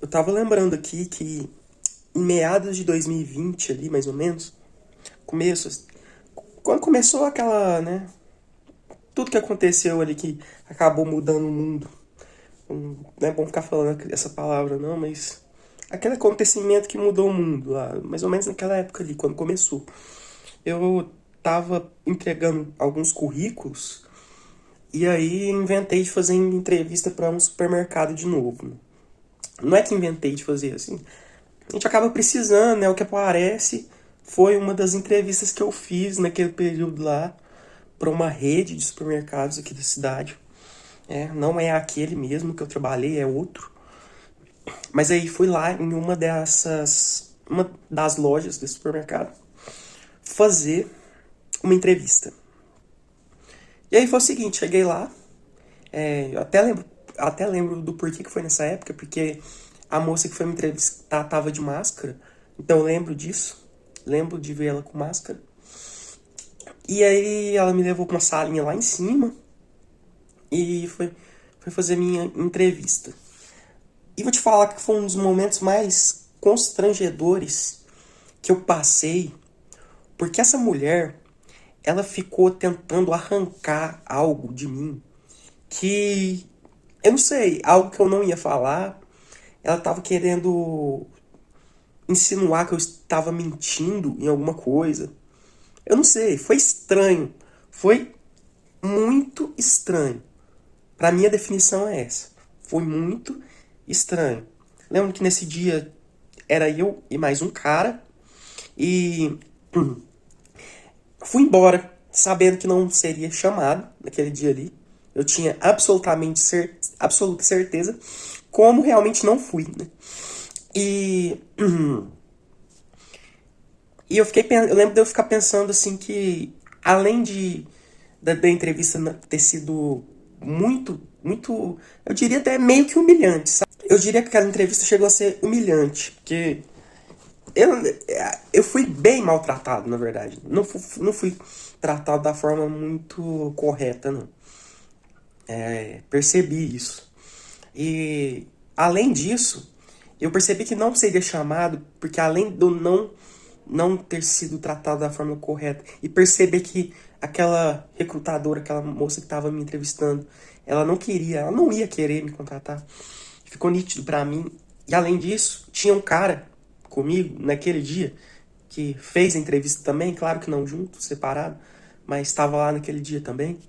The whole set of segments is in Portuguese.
Eu tava lembrando aqui que em meados de 2020 ali, mais ou menos, começo, quando começou aquela, né, tudo que aconteceu ali que acabou mudando o mundo. Não é bom ficar falando essa palavra não, mas aquele acontecimento que mudou o mundo lá, mais ou menos naquela época ali, quando começou. Eu tava entregando alguns currículos e aí inventei de fazer entrevista para um supermercado de novo, né? Não é que inventei de fazer assim, a gente acaba precisando, né? O que aparece foi uma das entrevistas que eu fiz naquele período lá para uma rede de supermercados aqui da cidade. Não é aquele mesmo que eu trabalhei, é outro. Mas aí fui lá em uma das lojas desse supermercado, fazer uma entrevista. E aí foi o seguinte, cheguei lá, eu até lembro do porquê que foi nessa época, porque a moça que foi me entrevistar tava de máscara, então eu lembro disso, lembro de ver ela com máscara. E aí ela me levou pra uma salinha lá em cima e foi fazer minha entrevista. E vou te falar que foi um dos momentos mais constrangedores que eu passei, porque essa mulher, ela ficou tentando arrancar algo de mim que, eu não sei, algo que eu não ia falar. Ela tava querendo insinuar que eu estava mentindo em alguma coisa. Eu não sei, foi estranho. Foi muito estranho. Pra mim a definição é essa. Foi muito estranho. Lembro que nesse dia era eu e mais um cara e fui embora sabendo que não seria chamado naquele dia ali. Eu tinha absoluta certeza, como realmente não fui, né? E, e eu lembro de eu ficar pensando assim que além da entrevista ter sido muito, eu diria até meio que humilhante, sabe? Eu diria que aquela entrevista chegou a ser humilhante, porque eu, eu fui bem maltratado, na verdade. Não fui tratado da forma muito correta, não. Percebi isso. E, além disso, eu percebi que não seria chamado, porque além do não ter sido tratado da forma correta, e perceber que aquela recrutadora, aquela moça que estava me entrevistando, ela não ia querer me contratar. Ficou nítido pra mim. E além disso, tinha um cara comigo naquele dia que fez a entrevista também, claro que não junto, separado, mas estava lá naquele dia também.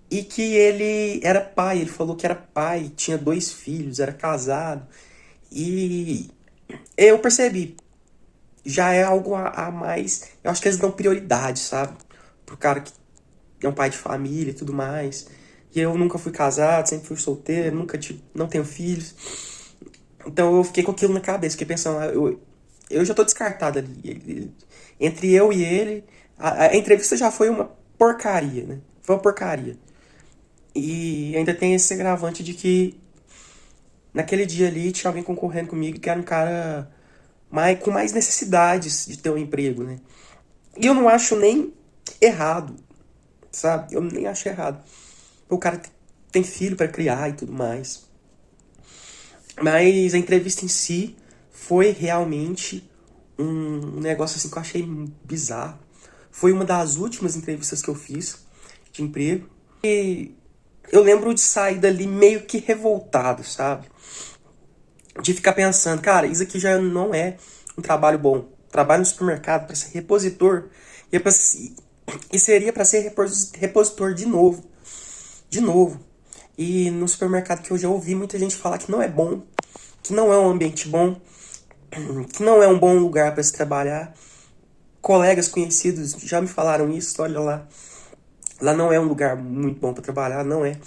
E que ele era pai, ele falou que era pai, tinha 2 filhos, era casado. E eu percebi, já é algo a mais. Eu acho que eles dão prioridade, sabe? Pro cara que é um pai de família e tudo mais. E eu nunca fui casado, sempre fui solteiro, nunca tive, não tenho filhos. Então eu fiquei com aquilo na cabeça, fiquei pensando, eu já tô descartado ali. Entre eu e ele, a entrevista já foi uma porcaria, né? Foi uma porcaria. E ainda tem esse agravante de que naquele dia ali tinha alguém concorrendo comigo que era um cara com mais necessidades de ter um emprego, né? E eu não acho nem errado, sabe? Eu nem acho errado. O cara tem filho para criar e tudo mais. Mas a entrevista em si foi realmente um negócio assim que eu achei bizarro. Foi uma das últimas entrevistas que eu fiz de emprego. E eu lembro de sair dali meio que revoltado, sabe? De ficar pensando, cara, isso aqui já não é um trabalho bom. Trabalho no supermercado para ser repositor e seria para ser repositor de novo. De novo. E no supermercado que eu já ouvi muita gente falar que não é bom, que não é um ambiente bom, que não é um bom lugar para se trabalhar. Colegas conhecidos já me falaram isso, olha lá. Lá não é um lugar muito bom para trabalhar, não é.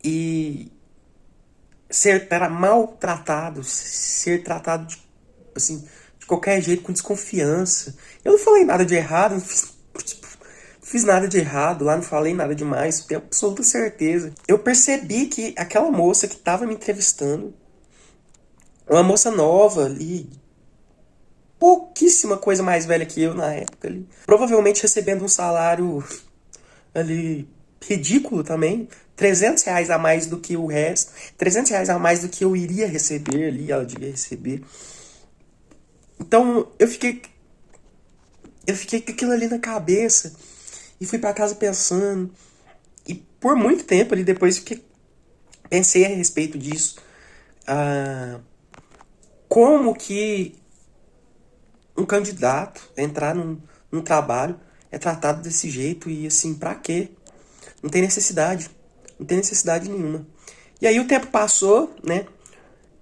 E ser maltratado, ser tratado de, assim, de qualquer jeito, com desconfiança. Eu não falei nada de errado, não fiz, tipo, não fiz nada de errado lá, não falei nada demais, tenho absoluta certeza. Eu percebi que aquela moça que estava me entrevistando, uma moça nova ali, pouquíssima coisa mais velha que eu na época ali, provavelmente recebendo um salário ali, ridículo também. R$ 300 a mais do que o resto. R$ 300 a mais do que eu iria receber ali, ela devia receber. Então eu fiquei com aquilo ali na cabeça. E fui pra casa pensando. E por muito tempo ali depois pensei a respeito disso. Ah, como que um candidato entrar num trabalho é tratado desse jeito e assim, pra quê? Não tem necessidade. Não tem necessidade nenhuma. E aí o tempo passou, né?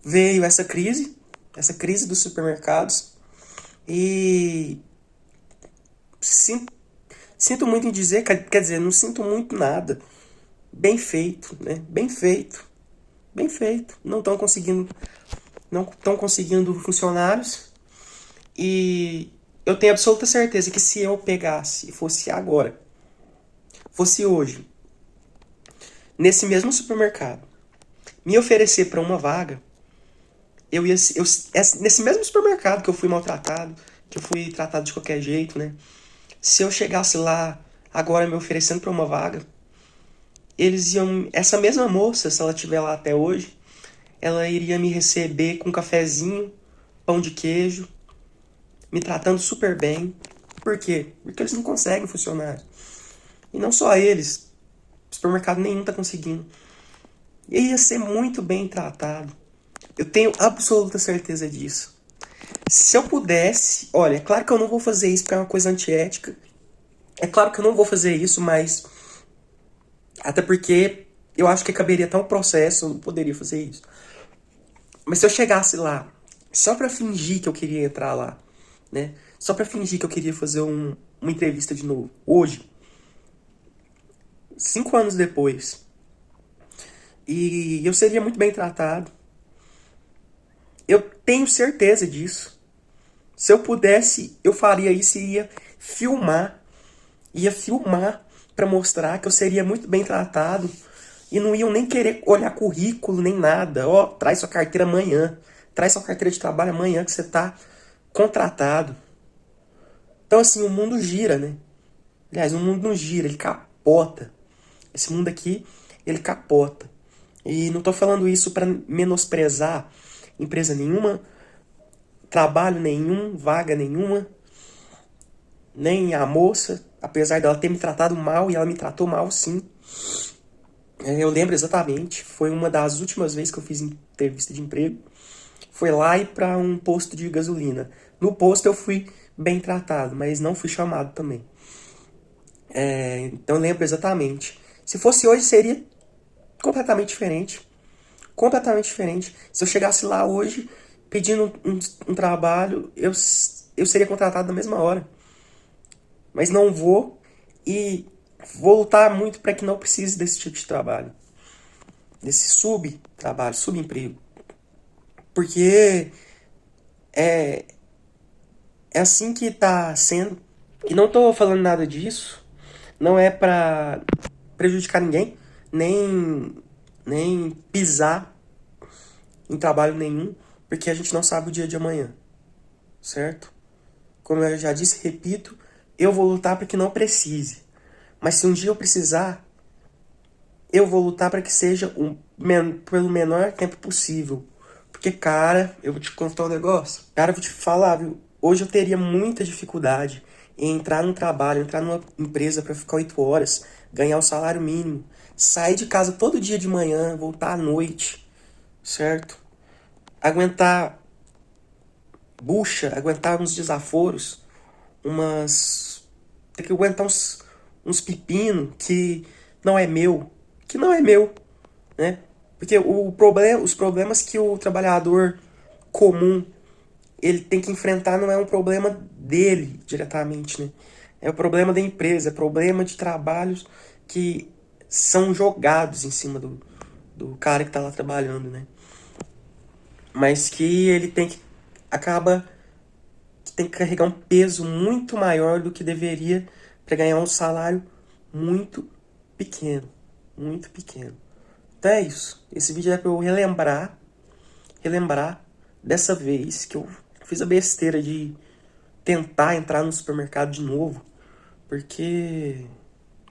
Veio essa crise dos supermercados. E sinto, sinto muito em dizer, quer dizer, não sinto muito nada. Bem feito, né? Bem feito. Bem feito. Não estão conseguindo funcionários. E eu tenho absoluta certeza que se eu pegasse, fosse agora, fosse hoje, nesse mesmo supermercado, me oferecer para uma vaga, nesse mesmo supermercado que eu fui maltratado, que eu fui tratado de qualquer jeito, né? Se eu chegasse lá agora me oferecendo para uma vaga, essa mesma moça, se ela estiver lá até hoje, ela iria me receber com um cafezinho, pão de queijo, me tratando super bem. Por quê? Porque eles não conseguem funcionar. E não só eles, supermercado nenhum tá conseguindo. E ia ser muito bem tratado. Eu tenho absoluta certeza disso. Se eu pudesse, olha, é claro que eu não vou fazer isso porque é uma coisa antiética. É claro que eu não vou fazer isso, mas até porque eu acho que caberia até um processo, eu não poderia fazer isso. Mas se eu chegasse lá só pra fingir que eu queria entrar lá, né? Só pra fingir que eu queria fazer uma entrevista de novo, hoje, 5 anos depois, e eu seria muito bem tratado, eu tenho certeza disso. Se eu pudesse, eu faria isso e ia filmar pra mostrar que eu seria muito bem tratado e não iam nem querer olhar currículo nem nada. Ó, traz sua carteira amanhã, traz sua carteira de trabalho amanhã que você tá contratado. Então assim, o mundo gira, né? Aliás, o mundo não gira, ele capota. Esse mundo aqui, ele capota. E não tô falando isso pra menosprezar empresa nenhuma, trabalho nenhum, vaga nenhuma, nem a moça, apesar dela ter me tratado mal, e ela me tratou mal sim. Eu lembro exatamente, foi uma das últimas vezes que eu fiz entrevista de emprego. Foi lá e para um posto de gasolina. No posto eu fui bem tratado, mas não fui chamado também. Então eu lembro exatamente. Se fosse hoje seria completamente diferente. Completamente diferente. Se eu chegasse lá hoje pedindo um trabalho, eu seria contratado na mesma hora. Mas não vou e vou lutar muito para que não precise desse tipo de trabalho. Desse subtrabalho, subemprego. Porque é assim que tá sendo. E não tô falando nada disso. Não é pra prejudicar ninguém. Nem pisar em trabalho nenhum. Porque a gente não sabe o dia de amanhã. Certo? Como eu já disse, repito. Eu vou lutar para que não precise. Mas se um dia eu precisar, eu vou lutar para que seja pelo menor tempo possível. Porque, cara, eu vou te contar um negócio. Cara, eu vou te falar, viu? Hoje eu teria muita dificuldade em entrar num trabalho, entrar numa empresa para ficar 8 horas, ganhar o salário mínimo, sair de casa todo dia de manhã, voltar à noite, certo? Aguentar bucha, aguentar uns desaforos, ter que aguentar uns pepino que não é meu, né? Porque os problemas que o trabalhador comum ele tem que enfrentar não é um problema dele diretamente, né? É o problema da empresa, é problema de trabalhos que são jogados em cima do cara que tá lá trabalhando, né? Mas que ele acaba que tem que carregar um peso muito maior do que deveria para ganhar um salário muito pequeno, muito pequeno. Então é isso. Esse vídeo é para eu relembrar dessa vez que eu fiz a besteira de tentar entrar no supermercado de novo, porque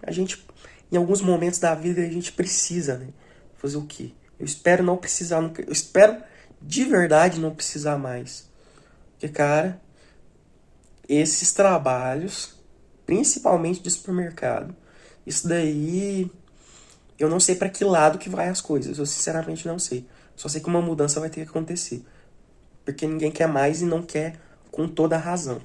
a gente em alguns momentos da vida a gente precisa, né? Fazer o quê? Eu espero não precisar, eu espero de verdade não precisar mais. Porque, cara, esses trabalhos, principalmente de supermercado, isso daí, eu não sei pra que lado que vai as coisas. Eu sinceramente não sei. Só sei que uma mudança vai ter que acontecer. Porque ninguém quer mais e não quer com toda a razão.